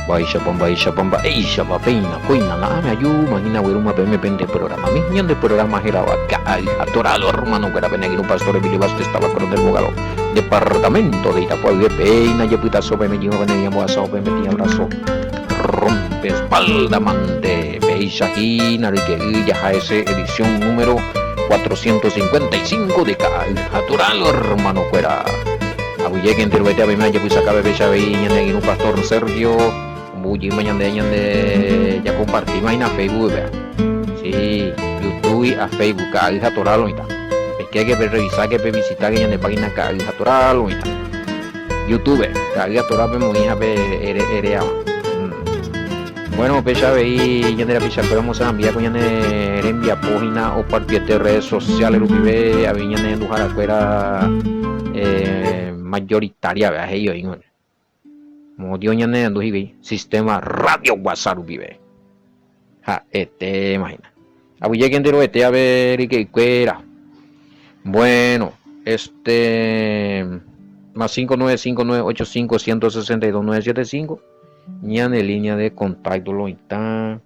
Baisha bomba, eisha papina, coina, la me ayuda, imagina Wiruma PM pende programa, mi ñan de programa giraba, atorado hermano que era Benegro Pastor Emilio Vázquez estaba con el bogado, departamento de Itapuá de Peina, Yepuita Sobe, me llevo venía Boazo, me metía abrazo, rompe espalda, mande, beisha aquí, Narique, ya ese edición número 455 de Atorado hermano cuera. Abuye que intervete a Bima, ya pues acabe becha veía en un pastor Sergio. Buji mañana de ya compartir más en Facebook, vea. Sí, YouTube a Facebook, a Alja Toral, ahorita. Es que hay que revisar, que visitar que ya de página que Alja Toral, ahorita. YouTube, que Alja Toral, me moví a ver, erea. Bueno, pecha veí, ya de la pecha, pero vamos a enviar con ya de envía página o partiete redes sociales, lo que ve, a ver, ya de lugar afuera mayoritaria, vea, ellos, ¿no? Modio ñane ando hibi sistema radio WhatsApp vive. Ja, imagina. Abuye que entero a ver y que cuera. Bueno, más 595985162-975. Ñane línea de contacto lo está.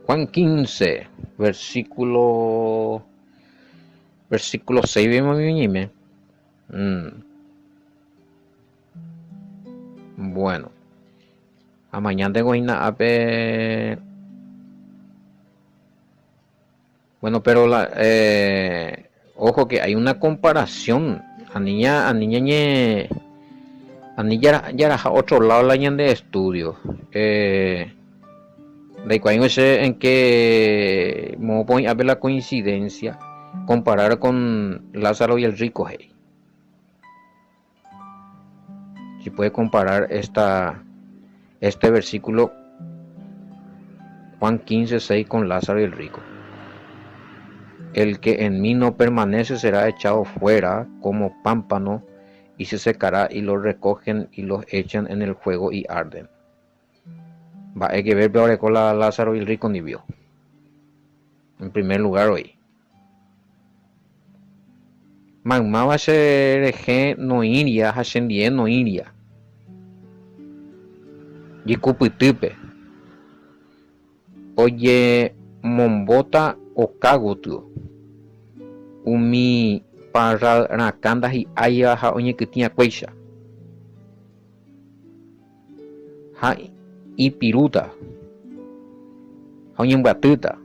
Juan 15, versículo 6, vemos bien. Bueno, a mañana tengo una AP. Bueno, pero ojo que hay una comparación. A niña ya era otro lado la de estudio. De cuando sé en que me voy a ver la coincidencia comparar con Lázaro y el rico. Hey. Si puede comparar este versículo Juan 15:6 con Lázaro y el rico. El que en mí no permanece será echado fuera como pámpano y se secará, y los recogen y los echan en el fuego y arden. Hay que ver ahora con Lázaro y el rico ni vio. En primer lugar hoy. Magma va a ser no iría, ascendía no iría. Y cupitupe. Oye, mombota o cagotu. Umi para rakanda y aya ha oye que tenía cuecha. Ha y piruta. Ha oye batuta.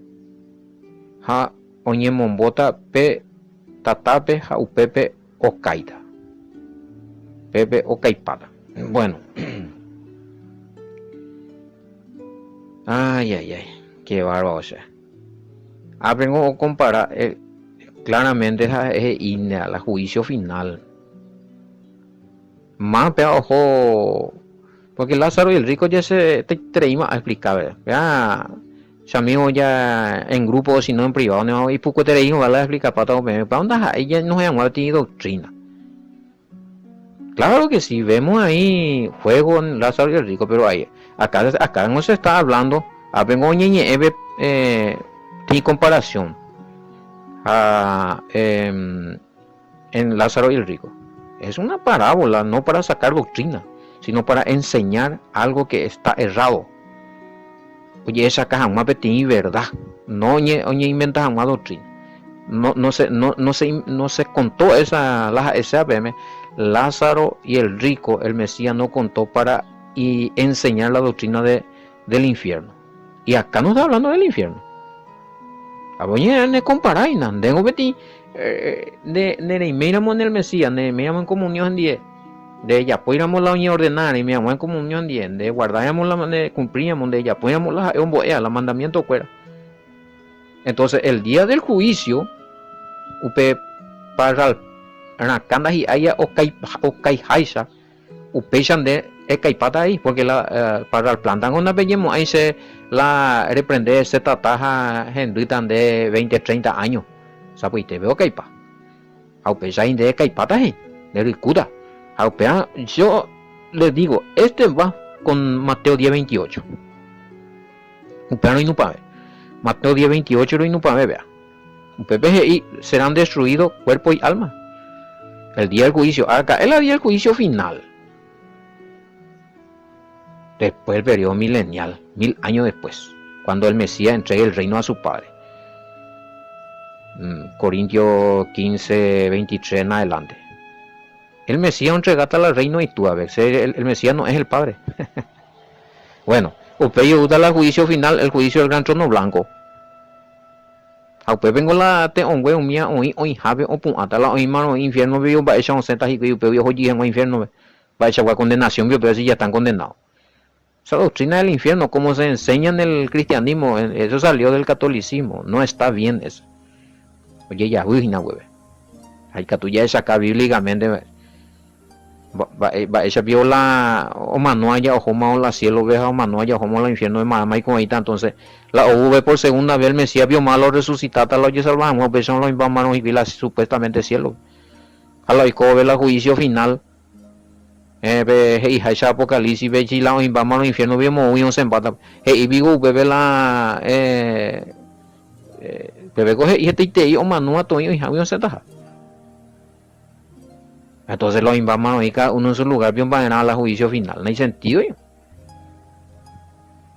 Ha oye mombota pe tatape ha upepe o caida. Pepe o caipada. Bueno. Ay, qué bárbaro, o sea. Aprendo a comparar claramente es INEA, la juicio final. Más pero ojo, porque Lázaro y el rico ya se te traímos a explicar, ya amigo ya en grupo, si no en privado, no, y poco te digo, vale a explicar para todo, para dónde ella no se llama ti doctrina. Claro que sí, vemos ahí juego en Lázaro y el rico, pero ahí acá no se está hablando, aprendo y comparación en Lázaro y el rico. Es una parábola, no para sacar doctrina, sino para enseñar algo que está errado. Oye, esa caja una pequeña verdad, no inventa una doctrina. No se contó esa APM. Lázaro y el rico, el Mesías no contó para enseñar la doctrina del infierno. Y acá no está hablando del infierno. Oye, ne comparáis, tengo beti ne miramos en el Mesías, ne miramos en comunión en 10. De ella pudiéramos la uña ordenar y miramos en comunión en 10. De guardábamos la cumplíamos de ella, pudiéramos la mandamiento fuera. Entonces, el día del juicio, upe para Rakanda y haya o Kaihaisa, upechan de Kaipata ahí, porque para el plantan una bellemo ahí se la reprende se trataja gendritan de 20-30 años. ¿Sabes? Te veo Kaipa. Aupechan de Kaipata ahí, de Rikuda. Yo les digo, va con Mateo 10:28. Upero y no pabe. Mateo 10:28 y no pabe, vea. PPGI serán destruidos cuerpo y alma. El día del juicio, acá es el día del juicio final. Después del periodo milenial, 1000 años después, cuando el Mesías entregue el reino a su padre. Corintios 15, 23 en adelante. El Mesías entrega el reino y tú a ver, el Mesías no es el padre. Bueno, usted usa el juicio final, el juicio del gran trono blanco. A usted vengo la te ongue un mía hoy jabe o pun hasta la hoy mano infierno vio va echar un seta y vio vio hoy en infierno va echar condenación vio pero si ya están condenados. Esa doctrina del infierno como se enseña en el cristianismo, eso salió del catolicismo, no está bien eso. Oye ya huina hueve. Hay que tú ya sacar bíblicamente va ella vio la o manuaya o joma o la cielo veja o manuaya o joma la infierno de mamá y con ahí entonces la OV por segunda vez el Mesías vio malo resucitata lo oye salvamos besan los manos y vila supuestamente cielo a la ve la juicio final ve hija esa apocalipsis ve si la invama los infiernos vemos hoy un sempata y vigo bebe la bebe coge y este o manua todo y hija un sentaja. Entonces los invamanos y cada uno en su lugar bien van a la juicio final, no hay sentido.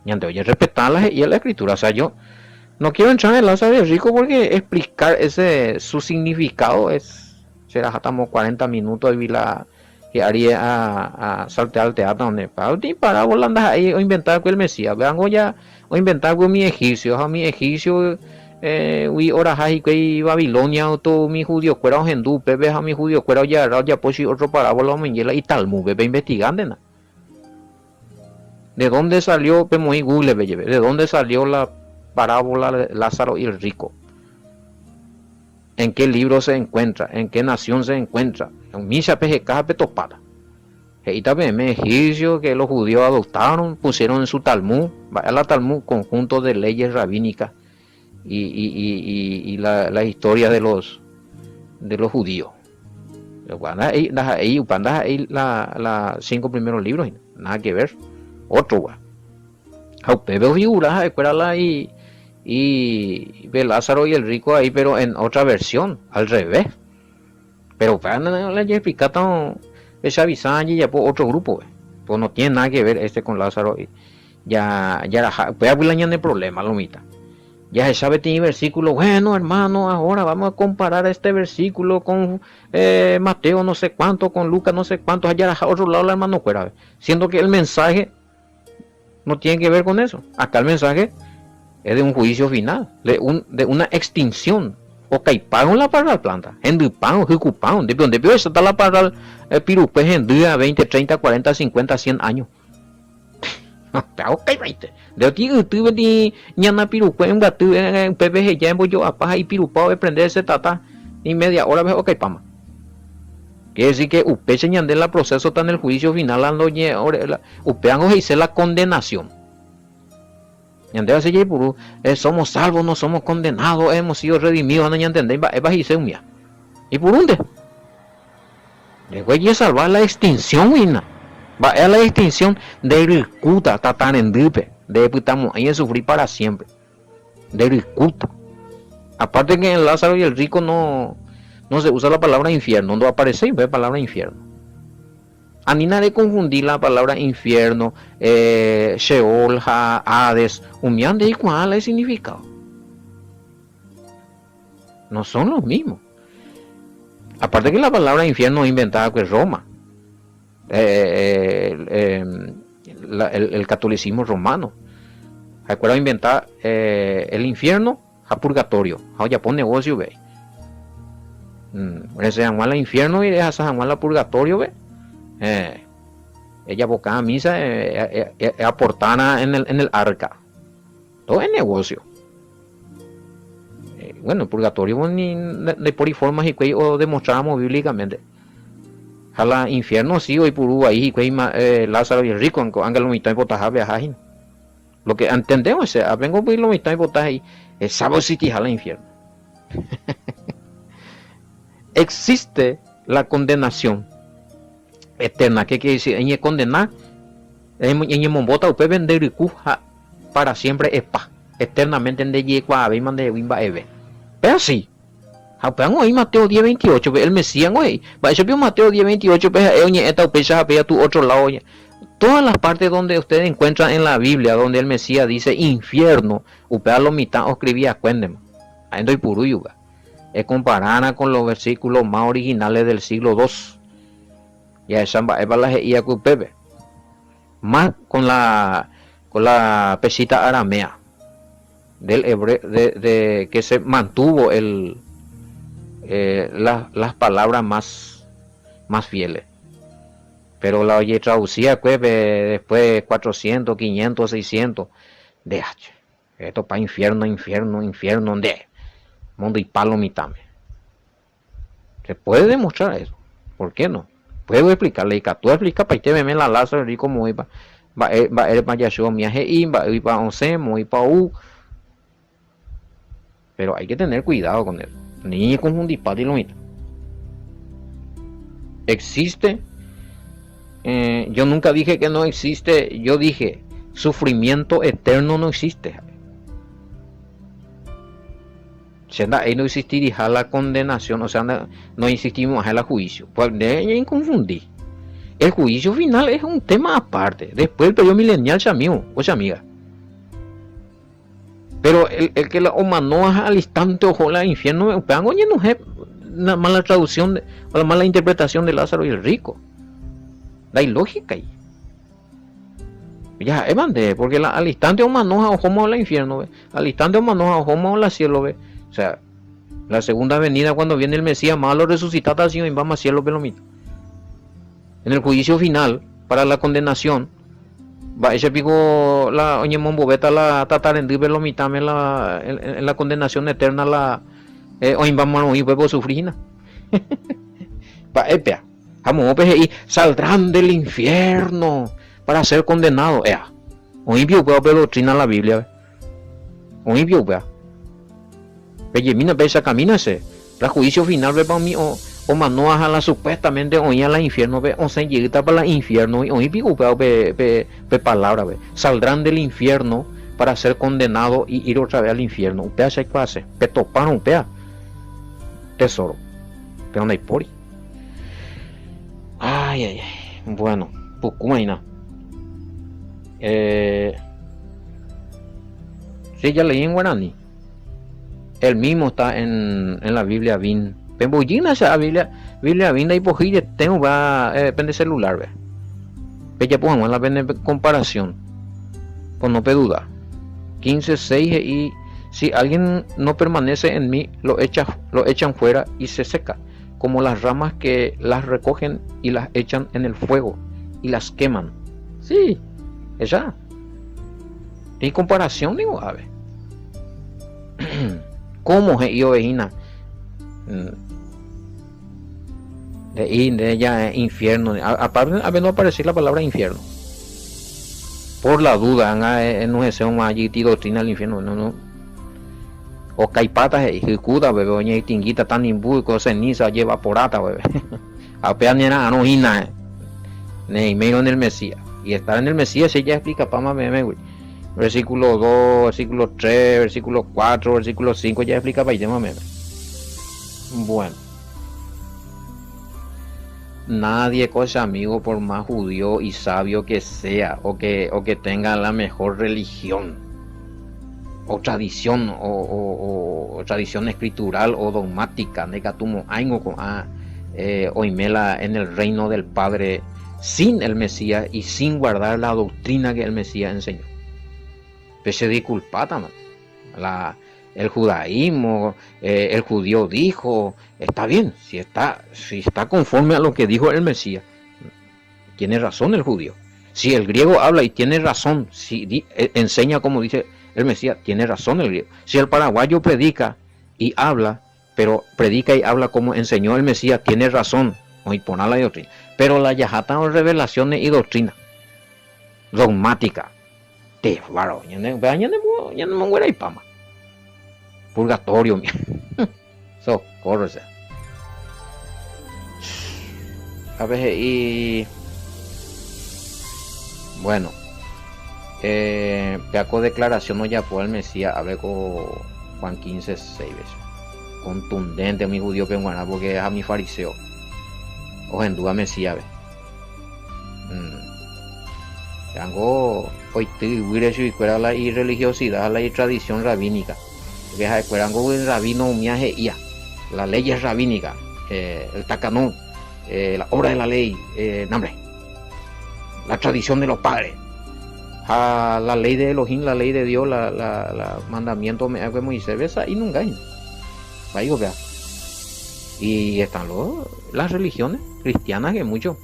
Y antes oye respetar la escritura, o sea yo no quiero entrar en el Lázaro y el rico porque explicar ese su significado es será estamos 40 minutos y la que haría a saltear al teatro donde para volandas ahí o inventar con el Mesías, vean ya o inventar con mi egipcio, a mi egipcio uy ora hay que Babilonia todo mi judío cuero hindú bebé a mi judío cuero ya pues otro parábola menguela y Talmud bebé investigando de dónde salió muy Google bebé de dónde salió la parábola de Lázaro y el rico, en qué libro se encuentra, en qué nación se encuentra, en misa PGK petopada y también egipcio que los judíos adoptaron pusieron en su Talmud, vaya la Talmud conjunto de leyes rabínicas y la historia de los judíos. Ahí la 5 primeros libros, nada que ver. Otro va. Veo figuras escuela y ve Lázaro y el rico ahí, pero en otra versión, al revés. Pero para la explicar esa visaña ya por otro grupo, pues no tiene nada que ver con Lázaro. Ya puede haber el problema, lo mitad. Ya se sabe tiene versículo, bueno hermano, ahora vamos a comparar este versículo con Mateo no sé cuánto, con Lucas no sé cuánto, allá a otro lado la hermano fuera, siendo que el mensaje no tiene que ver con eso. Acá el mensaje es de un juicio final, de una extinción, o caiparon la para la planta, enduparon, ejecuparon, de donde vio está la para el pirupes en día 20, 30, 40, 50, 100 años. Ok, de aquí tuve di ñana pirupa en gatu en PPG ya en bollo apaja y pirupa de prender ese tata y media hora ve ok pama. Quiere decir que upe señan de la proceso está en el juicio final ando ñe upe ango hice la condenación. Ñande hace ye puru somos salvos, no somos condenados, hemos sido redimidos, no entendéis va hice un mía. ¿Y por dónde? De güey salvar la extinción wina. Va a la extinción de Ricuta, Tatán en Dupe, de Putamo, ahí en sufrir para siempre. De Ricuta. Aparte que en Lázaro y el rico no se usa la palabra infierno, no aparece la palabra infierno. A ni nadie confundir la palabra infierno, Sheol, Hades, Umian de cuál es el significado. No son los mismos. Aparte que la palabra infierno es inventada por Roma. El catolicismo romano. Recuerda inventar el infierno a purgatorio. Ya pone negocio ve. Se llama el infierno y deja se llama el purgatorio ve. Ella boca a misa aportada en el arca. Todo es negocio. Bueno, el purgatorio ni de por formas y que o demostramos bíblicamente. A la infierno sí hoy por ahí que Lázaro y el rico anga lo mitad botaja viajajín. Lo que entendemos es vengo por lo mitad botaja y sábado sí que a la infierno. Existe la condenación eterna, que quiere decir en condenar en mombota upe vender para siempre epa eternamente en de yecua ave mande wimba eve. Pero sí, Hapan hoy Mateo 10:28, el Mesías hoy. Va a Mateo 10:28, pues esta pecha a tu otro lado. Todas las partes donde ustedes encuentran en la Biblia, donde el Mesías dice infierno, upea lo mitad o escribía cuénteme. Ahí estoy puruyuga. Es comparada con los versículos más originales del siglo II. Ya esa es la geía que pepe. Más con la pesita aramea del hebreo, de que se mantuvo las palabras más fieles. Pero la oye traducía pues, después 400, 500, 600 de H. Esto para infierno, de mundo y palo mitame. Se puede demostrar eso. ¿Por qué no? Puedo explicarle. Y tú explicas para que me la Lázaro y como iba. Va a ir para Yahshua, mi ajeín, va a ir para Onsemo, y para U. Pero hay que tener cuidado con eso. Ni confundir palo y lo mitad. Existe. Yo nunca dije que no existe. Yo dije sufrimiento eterno no existe. Ahí no existiría la condenación, o sea, no existimos en el juicio. Pues de inconfundir. El juicio final es un tema aparte. Después el periodo milenial se amigo, o sea amiga. Pero el que la humanoa al instante ojo al infierno, no es una mala traducción o la mala interpretación de Lázaro y el rico. La ilógica ahí. Ya, es mande, porque al instante humanoa ojo al infierno, ¿ve? Al instante humanoa ojo al cielo, ¿ve? O sea, la segunda venida cuando viene el Mesías malo resucitado así y vamos a cielo pelomito. En el juicio final para la condenación va ese pico la oñe mombobeta la tatarendi pelomitame en la condenación eterna la hoy vamos a ir por sufrir. Pa epea. Vamos y saldrán del infierno para ser condenados. Hoy vio pero doctrina la Biblia. Hoy vio Pellemina pesa camínase. La juicio final ve para mí o manoas a la supuestamente hoy a la infierno ve o se llega para la infierno y hoy pico pe palabra ve. Saldrán del infierno para ser condenados y ir otra vez al infierno. Upea se hace. Pe toparon upea. Tesoro. Pero no hay pori. Ay. Bueno, pues como ahí nada. Sí, ya leí en guaraní. El mismo está en la Biblia Vin. Pembollina esa Biblia Vin y pojille tengo va depende celular ve. Ella ponemos la comparación. Pues no pe duda. 15:6 y si alguien no permanece en mí, lo echan fuera y se seca, como las ramas que las recogen y las echan en el fuego y las queman. Sí, esa. En comparación digo, a ver. ¿Cómo es yo vejina? De ella infierno. Aparte, a ver, no aparecer la palabra infierno. Por la duda, no es un allí doctrina del infierno, no. O caipatas y cuda, bebé, oña y tinguita tan imbu, ceniza lleva porata, bebé. Apenas ni era anojina, ni medio en el Mesías. Y estar en el Mesías, ella explica para más bebé, güey. Versículo 2, versículo 3, versículo 4, versículo 5, ya explica para allá más. Bueno. Nadie cosa amigo por más judío y sabio que sea o que tenga la mejor religión o tradición o tradición escritural o dogmática negatumo aingo con oimela en el reino del Padre sin el Mesías y sin guardar la doctrina que el Mesías enseñó. Pese disculpata, el judaísmo, el judío dijo, está bien, si está conforme a lo que dijo el Mesías, tiene razón el judío. Si el griego habla y tiene razón, si enseña como dice el Mesías, tiene razón el griego. Si el paraguayo predica y habla, pero predica y habla como enseñó el Mesías, tiene razón, o imponer la doctrina. Pero la yajata o revelaciones y doctrina dogmática, te varo, ya no me muera y pama. Purgatorio, mía. Socorro, a veces y bueno, peaco declaración no ya fue el Mesías, a ver con Juan 15:6 veces. contundente mi judío penguana porque es a mi fariseo o en duda Mesías ve tengo hoy te hubiera si fuera la irreligiosidad la tradición rabínica porque hay cuerango el rabino miaje ya la ley es rabínica el tacanón la obra de la ley nombre la tradición de los padres a la ley de Elohim, la ley de Dios, la mandamiento de Moisés, besa y nunca hay. Vaya, vea. Y están las religiones cristianas que mucho.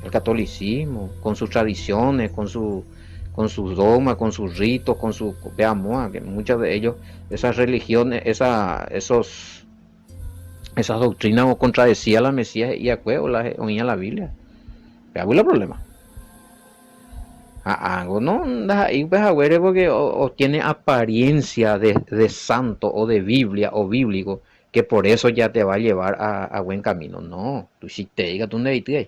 El catolicismo, con sus tradiciones, con sus dogmas, con sus ritos, con su veamos que muchas de ellos, esas religiones, esas doctrinas contradecían a la Mesías y a o oía la Biblia. Pero el problema. Algo no ahí pues a ver porque o tiene apariencia de santo o de Biblia o bíblico que por eso ya te va a llevar a buen camino. No, tú si te digas tú necesitas.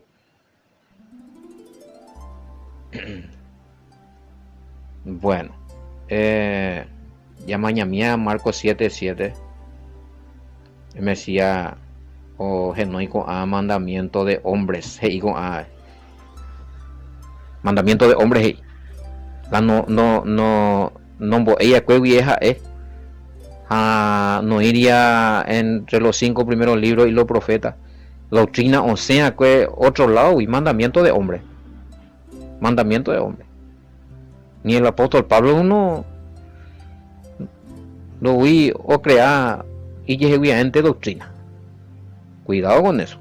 Bueno, ya mañana Marcos 7:7 me decía o genoico a mandamiento de hombres digo a mandamiento de hombres la no ella que vieja no iría entre los 5 primeros libros y los profetas doctrina o sea que otro lado y mandamiento de hombre ni el apóstol Pablo uno lo vi o crear y llegue doctrina cuidado con eso.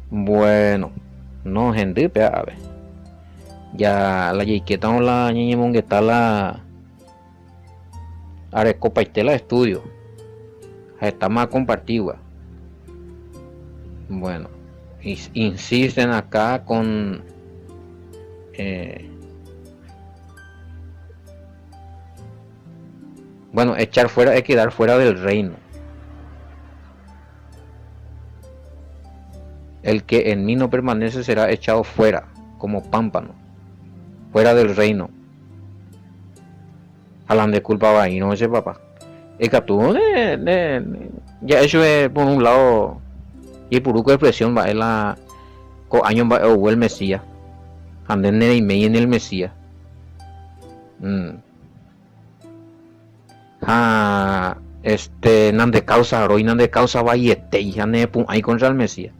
Bueno, no gente, pero a ver. Ya la yiqueta o la niña mongueta la arecopa y tela de estudio. Está más compartida. Bueno, insisten acá con bueno, echar fuera es quedar fuera del reino. El que en mí no permanece será echado fuera, como pámpano, fuera del reino. Hablan de culpa va y no ese papá. El que tú ya eso es por un lado y por una expresión va en la año va o el Mesías. Anden en medio en el Mesías. Nan de causa hoy nan de causa va y ya ne ahí contra el Mesías.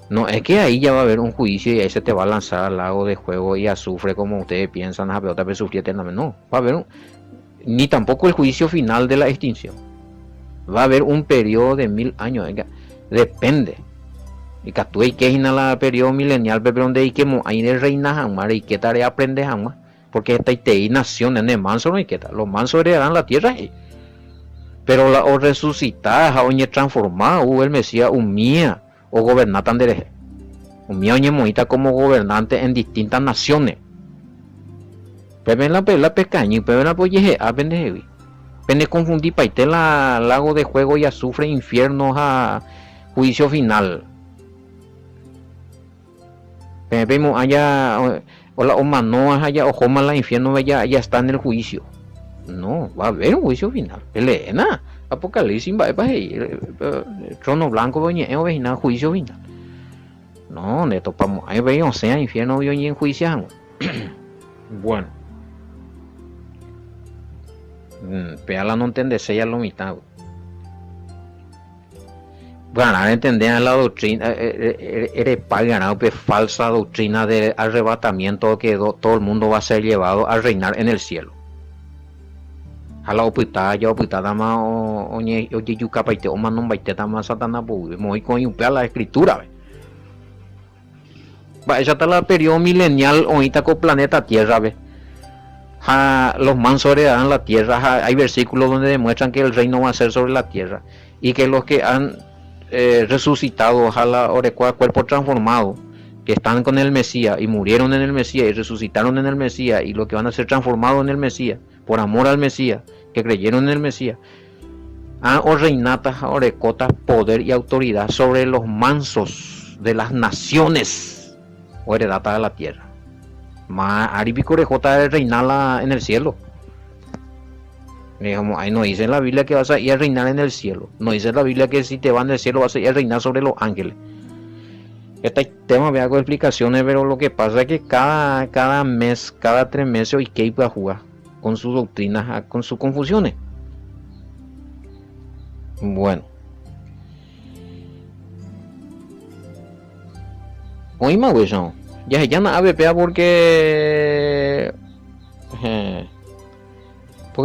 No, es que ahí ya va a haber un juicio y ahí se te va a lanzar al lago de juego y azufre como ustedes piensan, a otra vez sufrir eternamente. No, va a haber ni tampoco el juicio final de la extinción. Va a haber un periodo de 1000 años. Depende. Y que tú hay que ir a la periodo milenial, pero donde hay que hay de reina jamás y que tarea aprende jamás. Porque esta y nación en el manso no hay que los mansos heredarán la tierra. Pero la o resucitada, o transformada, el Mesías humía. O gobernatan de un mío moita como gobernante en distintas naciones. Pero la pequeña, pero la polleje, aprende. Pende confundir paite la lago de juego y azufre infiernos a juicio final. Vemos allá, o la humanoas allá, o joma la infierno ya está en el juicio. No, va a haber un juicio final. Elena. Apocalipsis va a trono blanco o vecina juicio final. No, le topamos ahí veo sea infierno vio en juicio. Bueno. Peala no entendese ya lo mitad. Bueno, ahora entender la doctrina eres ganado pues falsa doctrina de arrebatamiento que todo el mundo va a ser llevado a reinar en el cielo. A la opita ya opita dama oye yuca paite o manon baite dama satana bu muy con la escritura va esa está la periodo milenial ahorita con planeta Tierra ve los mansos heredarán la tierra hay versículos donde demuestran que el reino va a ser sobre la tierra y que los que han resucitado a la orecua cuerpo transformado que están con el Mesías y murieron en el Mesías y resucitaron en el Mesías y los que van a ser transformados en el Mesías por amor al Mesías, que creyeron en el Mesías, o reinatas, orecotas, poder y autoridad sobre los mansos de las naciones o heredatas de la tierra. Más Aribicorejota reinala en el cielo. Digamos, ahí no dice en la Biblia que vas a ir a reinar en el cielo. No dice en la Biblia que si te vas en el cielo vas a ir a reinar sobre los ángeles. Este tema me hago explicaciones, pero lo que pasa es que cada mes, cada 3 meses, hoy que va a jugar con sus doctrinas, con sus confusiones. Bueno. Hoy más güey, ya no ABP porque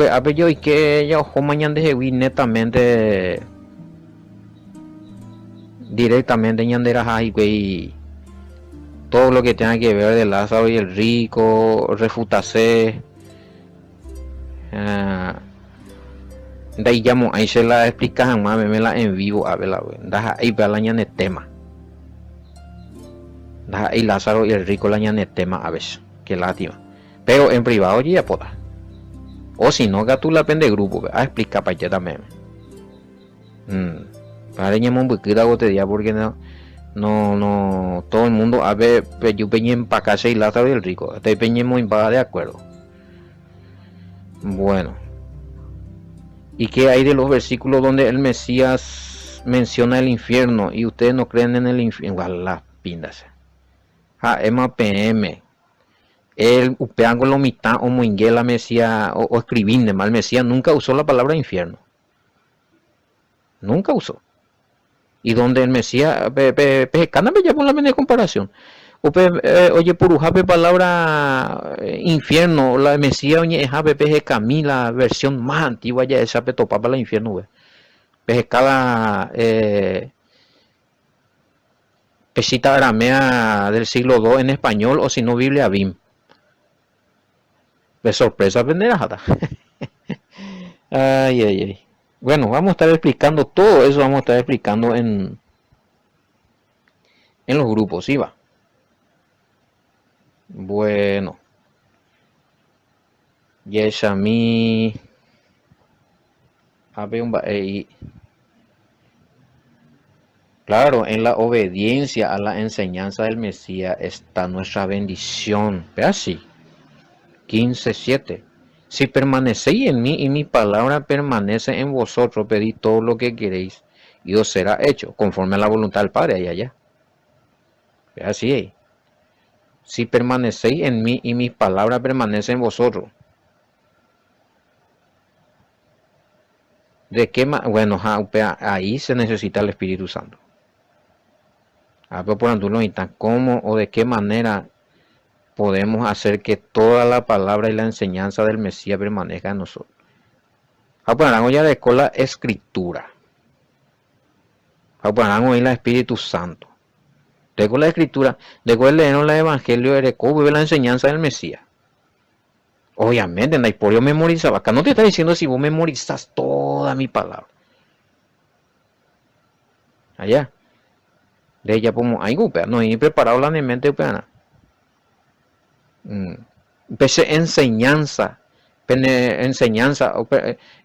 a yo y que ya ojo mañana de netamente directamente ñandera y todo lo que tenga que ver de Lázaro y el rico, refutase. De ahí llamo, ahí se la explican más, me la en vivo, a verla, deja ahí para la ñane tema. Deja ahí Lázaro y el rico la ñane tema a veces, qué lástima. Pero en privado ya poda. O si no, tú la pende grupo, a explicar para allá también. Para ñamo un poquito de día porque no, todo el mundo a ver, yo peñé para casa y Lázaro y el rico, te peñemos en de acuerdo. Bueno. ¿Y qué hay de los versículos donde el Mesías menciona el infierno y ustedes no creen en el infierno? Igual las pindas. Ema PM. El upeango lo mitad o muinguela Mesías o escribinde mal Mesías nunca usó la palabra infierno. Nunca usó. Y donde el Mesías, cana me llama la de comparación. Oye, purujape palabra infierno, la Mesías oye jape peje Camila, versión más antigua ya esa pe topa para el infierno, we. Peje cada pesita aramea del siglo II en español o si no Biblia BIM. De sorpresa venderajada. Ay. Bueno, vamos a estar explicando todo eso, vamos a estar explicando en los grupos, ¿sí va? Bueno. Yes, a mí. A ver, claro, en la obediencia a la enseñanza del Mesías está nuestra bendición. Ve así. 15:7. Si permanecéis en mí y mi palabra permanece en vosotros, pedid todo lo que queréis y os será hecho, conforme a la voluntad del Padre, allá. Ve así. Si permanecéis en mí y mi palabra permanece en vosotros. ¿De qué bueno, ahí se necesita el Espíritu Santo. ¿Cómo o de qué manera podemos hacer que toda la palabra y la enseñanza del Mesías permanezca en nosotros? Ya de la escritura. Y la Espíritu Santo. De la escritura, de leer el evangelio de vive la enseñanza del Mesías. Obviamente, no hay por yo memorizar. Acá no te está diciendo si vos memorizas toda mi palabra. Allá. De ella como hay no he preparado la mente peana. Pese enseñanza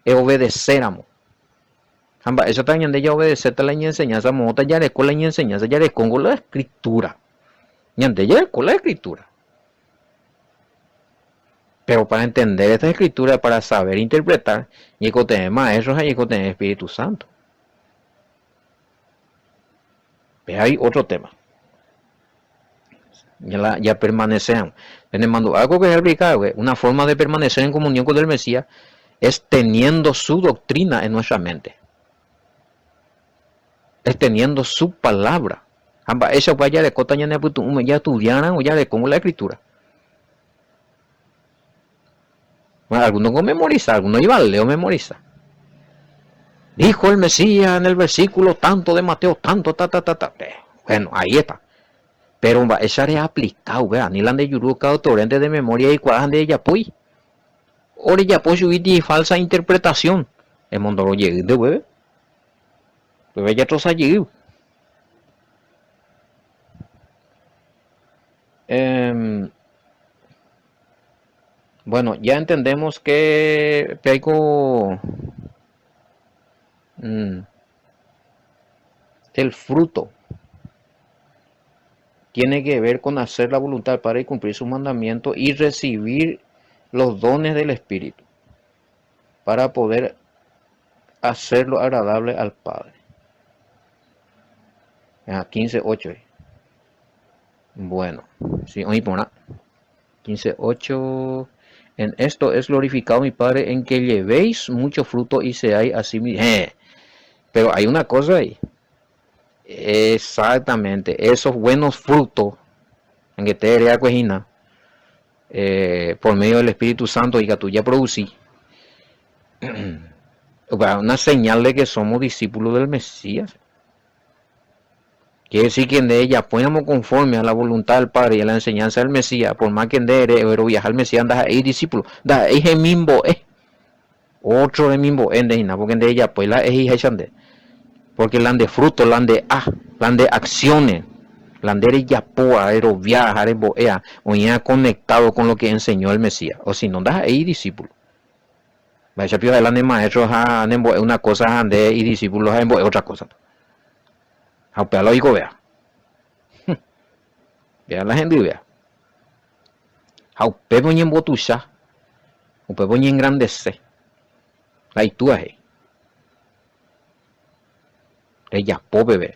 obedecéramos. Eso también de ella obedecer la enseñanza mota ya le con la enseñanza ya le con la escritura. Ñande ya con la escritura. Pero para entender esta escritura, para saber interpretar, y que tener maestros y que tener Espíritu Santo. Pero hay otro tema. Ya permanecemos. Algo que explicar, una forma de permanecer en comunión con el Mesías es teniendo su doctrina en nuestra mente. Es teniendo su palabra. Esa pues ya le cota ya estudiaran o ya le como la escritura. Bueno, algunos no memorizan, algunos iban a leer o memoriza. Dijo el Mesías en el versículo tanto de Mateo, tanto, Bueno, ahí está. Pero esa es aplicado, ¿verdad? Ni la de Yuruca, torrente de memoria y cuajan de ella, pues. Ahora ya pues subir falsa interpretación. El mundo lo llegue de hueve. Pues ya todos allí. Bueno, ya entendemos que pego el fruto tiene que ver con hacer la voluntad del Padre y cumplir sus mandamientos y recibir los dones del Espíritu para poder hacerlo agradable al Padre. 15:8. Bueno, sí, hoy pone 15:8. En esto es glorificado mi Padre, en que llevéis mucho fruto y seáis así mismos. Pero hay una cosa ahí. Exactamente, esos buenos frutos en que te herea cuejina, por medio del Espíritu Santo y que tú ya producí, una señal de que somos discípulos del Mesías. Quiere decir que en de ella ponemos conforme a la voluntad del Padre y a la enseñanza del Mesías, por más que en de pero viajar al Mesías andas ahí discípulo, da ahí mimbo, otro de mimbo en de porque en de ella pues la es hija de, porque la de fruto, la de acciones, la de ella poa, ero viajar en boea, o ya conectado con lo que enseñó el Mesías, o si no das ahí discípulo. Vaya pio adelante maestros a una cosa ande y discípulos a otra cosa. Aunque lo digo, vea. Vea la gente, vea. Aunque voy en botucha, aunque voy en engrandecer. La ituaje. Ella pobre, ve.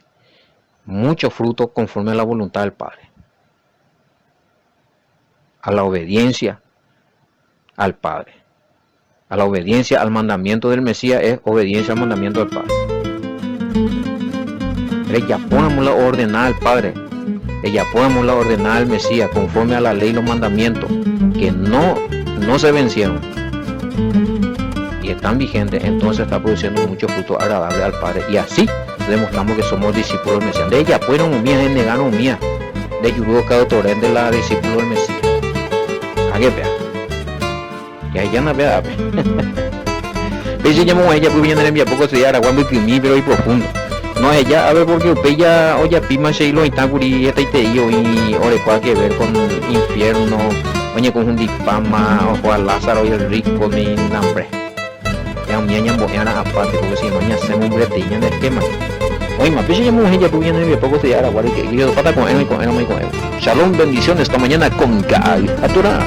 Mucho fruto conforme a la voluntad del Padre. A la obediencia al Padre. A la obediencia al mandamiento del Mesías es obediencia al mandamiento del Padre. Ella ponemos la ordenada al Padre, ella ponemos la ordenada al Mesías conforme a la ley y los mandamientos que no se vencieron y están vigentes, entonces está produciendo mucho fruto agradable al Padre y así demostramos que somos discípulos del Mesías. De ella fueron mías en negano mía de Yurudo cada torrente de la discípulo del Mesías. ¿A qué vea? Y ahí ya no vea. Veis llamó a ella pues viene en mi poco estudiar agua muy pero y profundo. No es ella, a ver, porque ella, oye, pima se lo itaguri, esta y ore cual que ver con infierno, oye, con un dipama, o Juan Lázaro y el rico, ni hambre. Ya un ñaña bojeana aparte, porque si no, ya hacemos un bretillo en el esquema. Oye, más pues ella ella pues viene poco estudiar agua, y que yo pata con él y con él y con él. Shalom, bendiciones, esta mañana con Gai Atura.